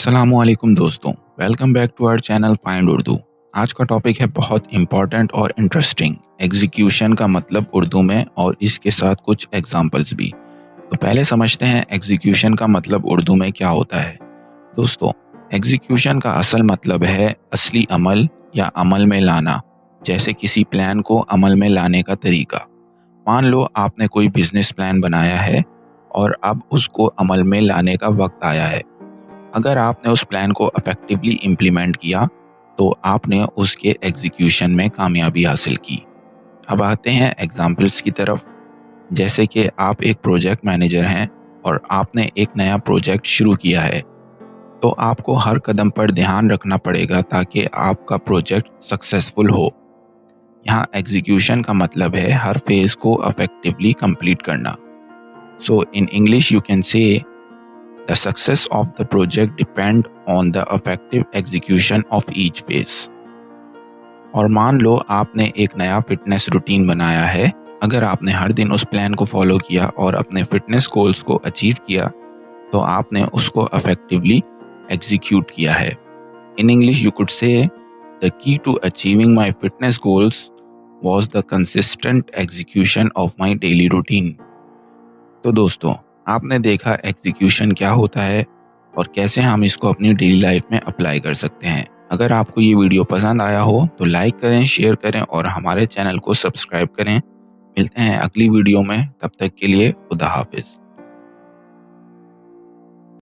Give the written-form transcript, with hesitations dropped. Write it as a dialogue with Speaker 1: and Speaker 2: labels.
Speaker 1: अस्सलामुअलैकुम दोस्तों, welcome back to our channel find Urdu. आज का टॉपिक है बहुत इम्पोर्टेंट और इंटरेस्टिंग, एग्जीक्यूशन का मतलब उर्दू में और इसके साथ कुछ एग्जांपल्स भी। तो पहले समझते हैं एग्जीक्यूशन का मतलब उर्दू में क्या होता है। दोस्तों, एग्जीक्यूशन का असल मतलब है असली अमल या अमल में लाना, जैसे किसी प्लान को अमल में लाने का तरीका। मान लो आपने कोई बिजनेस प्लान बनाया है और अब उसको अमल में लाने का वक्त आया है। अगर आपने उस प्लान को इफेक्टिवली इम्प्लीमेंट किया तो आपने उसके एग्जीक्यूशन में कामयाबी हासिल की। अब आते हैं एग्जाम्पल्स की तरफ। जैसे कि आप एक प्रोजेक्ट मैनेजर हैं और आपने एक नया प्रोजेक्ट शुरू किया है, तो आपको हर कदम पर ध्यान रखना पड़ेगा ताकि आपका प्रोजेक्ट सक्सेसफुल हो। यहाँ एग्जीक्यूशन का मतलब है हर फेज को इफेक्टिवली कंप्लीट करना। So in English you can say the success of the project depend on the effective execution of each phase। और मान लो आपने एक नया फिटनेस रूटीन बनाया है। अगर आपने हर दिन उस प्लान को फॉलो किया और अपने फिटनेस गोल्स को अचीव किया, तो आपने उसको इफेक्टिवली एग्जीक्यूट किया है। In English you could say the key to achieving my fitness goals was the consistent execution of my daily routine. तो दोस्तों, आपने देखा एग्जीक्यूशन क्या होता है और कैसे हम इसको अपनी डेली लाइफ में अप्लाई कर सकते हैं। अगर आपको ये वीडियो पसंद आया हो तो लाइक करें, शेयर करें और हमारे चैनल को सब्सक्राइब करें। मिलते हैं अगली वीडियो में, तब तक के लिए खुदा हाफिज।